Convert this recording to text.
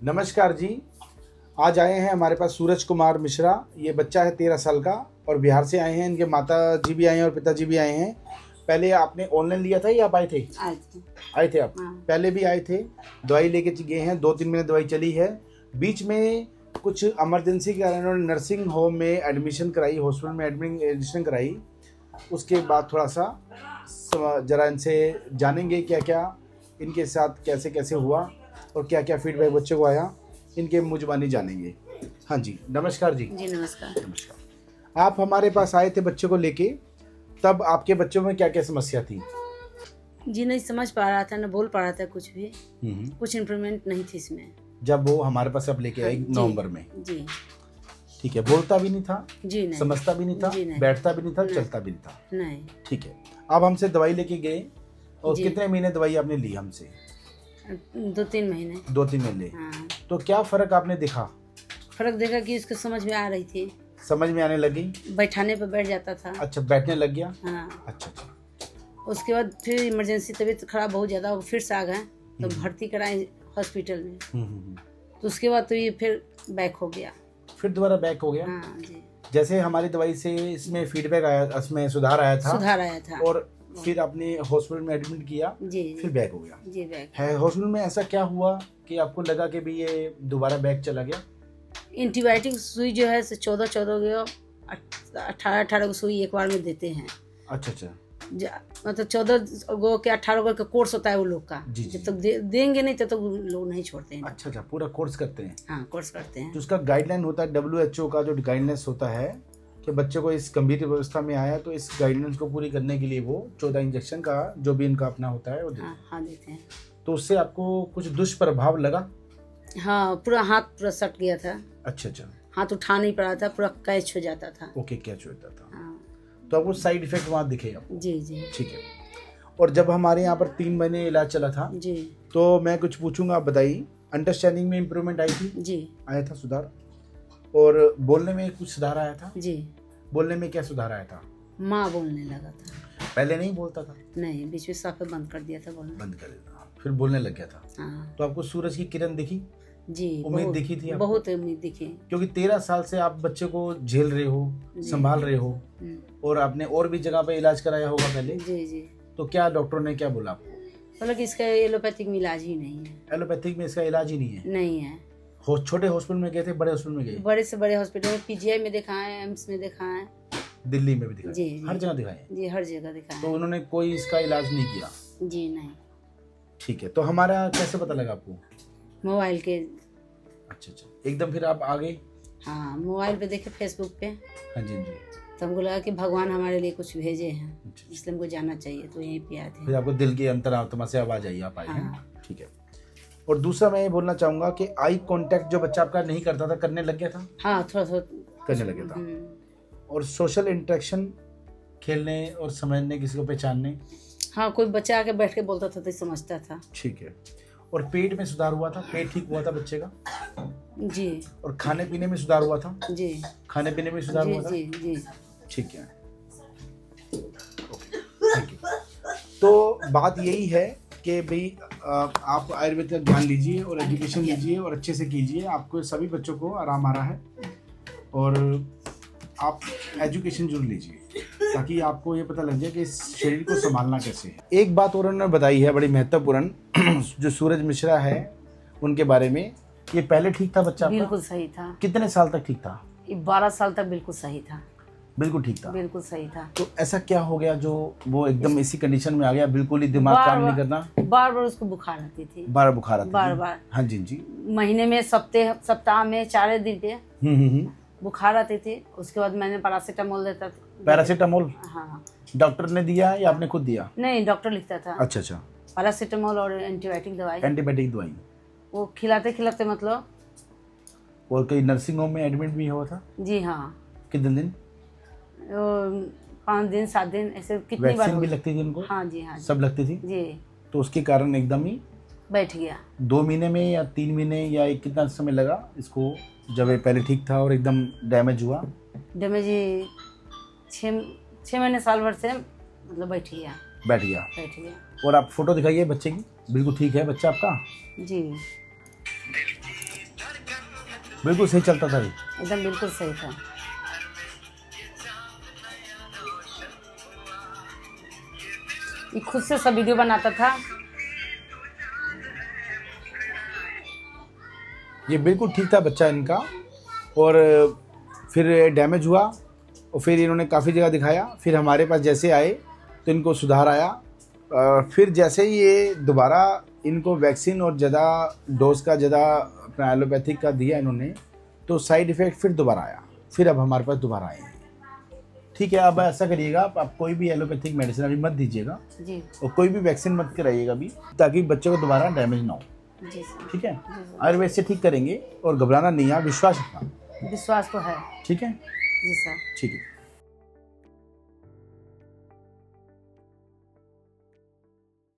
नमस्कार जी। आज आए हैं हमारे पास सूरज कुमार मिश्रा। ये बच्चा है 13 साल का और बिहार से आए हैं। इनके माता जी भी आए हैं और पिताजी भी आए हैं। पहले आपने ऑनलाइन लिया था या आप आए थे? आए थे आप। हाँ। पहले भी आए थे, दवाई लेके गए हैं। 2-3 महीने दवाई चली है। बीच में कुछ इमरजेंसी के कारण उन्होंने नर्सिंग होम में एडमिशन कराई, हॉस्पिटल में एडमिशन कराई। उसके बाद थोड़ा सा जरा इनसे जानेंगे क्या क्या इनके साथ कैसे कैसे हुआ और क्या क्या फीडबैक बच्चे को आया, इनके मुँह ज़बानी जानेंगे। हाँ जी, नमस्कार जी। जी नमस्कार। नमस्कार। आप हमारे पास आए थे बच्चे को लेके, तब आपके बच्चों में क्या क्या समस्या थी? जी नहीं समझ पा रहा था, न बोल पा रहा था कुछ भी। कुछ इम्प्रूवमेंट नहीं थी इसमें। जब वो हमारे पास अब लेके आए जी, नवंबर में। जी ठीक है। बोलता भी नहीं था? जी नहीं। समझता भी नहीं था? जी नहीं। बैठता भी नहीं था? नहीं। चलता भी नहीं था? नहीं। ठीक है। अब हमसे दवाई लेके गए और जी। कितने महीने दवाई आपने ली हमसे? 2-3 महीने। 2-3 महीने। हाँ। तो क्या फर्क आपने देखा? फर्क देखा कि इसको समझ में आ रही थी, समझ में आने लगी? बैठाने पर बैठ जाता था। अच्छा, बैठने लग गया? हाँ। अच्छा अच्छा। उसके बाद फिर इमरजेंसी तबीयत खराब बहुत ज़्यादा हो, फिर से आ गए तो भर्ती कराए हॉस्पिटल में। तो उसके बाद तो ये फिर बैक हो गया। फिर दोबारा बैक हो गया? हाँ जी। जैसे हमारी दवाई से इसमें फीडबैक आया, इसमें सुधार आया था और फिर आपने हॉस्पिटल में एडमिट किया जी। फिर बैक हो गया। जी बैक है। हॉस्पिटल में ऐसा क्या हुआ कि आपको लगा कि भी ये दोबारा बैक चला गया? एंटीबायोटिक सुई जो है 14 18 सुई एक बार में देते हैं। अच्छा अच्छा। मतलब 14 गो के 18 गो का कोर्स होता है वो लोग का। जी, जब तक देंगे नहीं तब तक लोग नहीं छोड़ते हैं। अच्छा अच्छा, पूरा कोर्स करते हैं। हाँ कोर्स करते हैं। तो उसका गाइडलाइन होता है, WHO का जो गाइडलाइंस होता है कि बच्चे को इस गंभीर व्यवस्था में आया तो इस गाइडलाइंस को पूरी करने के लिए वो 14 इंजेक्शन का जो भी इनका अपना होता है वो देते हैं। हाँ देते हैं। तो उससे आपको कुछ दुष्प्रभाव लगा? हाँ पूरा हाथ पूरा सट गया था। अच्छा अच्छा। हाथ उठा नहीं पड़ा था, पूरा कैच हो जाता था। ओके, कैच होता था। हाँ। तो आपको साइड इफेक्ट वहाँ दिखे आपको? जी जी। ठीक है। और जब हमारे यहाँ पर 3 महीने इलाज चला था जी तो मैं कुछ पूछूंगा, आप बताइए। अंडरस्टैंडिंग में इम्प्रूवमेंट आई थी? जी आया था सुधार? और बोलने में कुछ सुधार आया था? जी। बोलने में क्या सुधार आया था? माँ बोलने लगा था। पहले नहीं बोलता था? नहीं, बीच में साफे बंद कर दिया था बोलना। बंद कर देता, फिर बोलने लग गया था। हाँ तो आपको सूरज की किरण दिखी? जी। उम्मीद दिखी थी आपको? बहुत उम्मीद दिखी। क्योंकि 13 साल से आप बच्चे को झेल रहे हो, संभाल रहे हो और आपने और भी जगह पे इलाज कराया होगा पहले। जी जी। तो क्या डॉक्टर ने क्या बोला आपको? बोला कि इसका एलोपैथिक में इलाज ही नहीं है। एलोपैथिक में इसका इलाज ही नहीं है? नहीं है। छोटे हॉस्पिटल में गए थे, बड़े हॉस्पिटल में गए? बड़े से बड़े हॉस्पिटल में, PGI में दिखाए, एम्स में दिखाए, दिल्ली में भी दिखाए? जी, जी। हर जगह दिखाए? जी हर जगह दिखाए। तो उन्होंने कोई इसका इलाज नहीं किया? जी नहीं। ठीक है। तो हमारा कैसे पता लगा आपको? मोबाइल के। अच्छा अच्छा, एकदम फिर आप आ गए? हाँ मोबाइल पे देखे, फेसबुक पे। हाँ जी जी। तो हमको लगा कि भगवान हमारे लिए कुछ भेजे हैं, अच्छा। इसलिए हमको जाना चाहिए, तो यहीं पे आए थे। फिर आपको दिल के अंतरात्मा से आवाज आई, आप आए हैं। हाँ। ठीक है। और दूसरा मैं ये बोलना चाहूंगा कि आई कांटेक्ट जो बच्चा आपका नहीं करता था, करने लग गया था? हाँ थोड़ा थोड़ा करने लग गया था। और सोशल इंटरेक्शन, खेलने और समझने, किसी को पहचानने? हाँ कोई बच्चा आके बैठ के बोलता था तो समझता था। ठीक है। और पेट में सुधार हुआ था? पेट ठीक हुआ था बच्चे का? जी। और खाने पीने में सुधार हुआ था? जी। खाने पीने में सुधार जी हुआ था? जी जी। ठीक है। Okay, thank you. तो बात यही है कि भाई आप आयुर्वेद का ज्ञान लीजिए और एजुकेशन लीजिए और अच्छे से कीजिए। आपको सभी बच्चों को आराम आ रहा है और आप एजुकेशन जरूर लीजिए ताकि आपको ये पता लग जाए कि इस शरीर को संभालना कैसे है। एक बात और उन्होंने बताई है बड़ी महत्वपूर्ण, जो सूरज मिश्रा है उनके बारे में। ये पहले ठीक था बच्चा आपका? बिल्कुल सही था। कितने साल तक ठीक था? 12 साल तक बिल्कुल सही था। बिल्कुल ठीक था? बिल्कुल सही था। तो ऐसा क्या हो गया जो वो एकदम इसी कंडीशन में आ गया, बिल्कुल ही दिमाग काम नहीं करना? बार बार उसको बुखार आती थी। बार बुखार आती बार थी? बार। हाँ जी जी। महीने में सप्ताह में 4 दिन पे बुखार आती थी। उसके बाद मैंने पैरासीटामोल देता था। पैरासीटामोल? हाँ। डॉक्टर ने दिया या आपने खुद दिया? नहीं डॉक्टर लिखता था। अच्छा अच्छा। पैरासीटामोल और एंटीबायोटिक दवाई। एंटीबायोटिक दवाई वो खिलाते खिलाते मतलब। और कई नर्सिंग होम में एडमिट भी हुआ था? जी हाँ। कितने दिन? 5 दिन 7 दिन ऐसे कितनी बार। वैक्सीन भी लगती थी उनको? हाँ जी हाँ। सब लगती थी? जी। तो उसके कारण एकदम ही बैठ गया। 2 महीने में या 3 महीने या कितना समय लगा इसको, जब ये पहले ठीक था और एकदम डैमेज हुआ? डैमेज 6 महीने साल भर से मतलब बैठ गया। बैठ गया। बैठ गया। और आप फोटो दिखाइए बच्चे की, बिल्कुल ठीक है बच्चा आपका? जी। बिल्कुल सही चलता था ये। एकदम बिल्कुल सही था। ये खुद से सब वीडियो बनाता था। ये बिल्कुल ठीक था बच्चा इनका। और फिर डैमेज हुआ और फिर इन्होंने काफ़ी जगह दिखाया। फिर हमारे पास जैसे आए तो इनको सुधार आया। फिर जैसे ही ये दोबारा इनको वैक्सीन और ज़्यादा डोज का ज़्यादा अपना एलोपैथिक का दिया इन्होंने, तो साइड इफ़ेक्ट फिर दोबारा आया। फिर अब हमारे पास दोबारा आए हैं। ठीक है, अब ऐसा करिएगा, आप कोई भी एलोपैथिक मेडिसिन अभी मत दीजिएगा जी और कोई भी वैक्सीन मत कराइएगा अभी, ताकि बच्चे को दोबारा डैमेज ना हो। जी सर। ठीक है, आयुर्वेद से ठीक करेंगे और घबराना नहीं है, विश्वास रखना। विश्वास तो है। ठीक है, जी सर। ठीक है।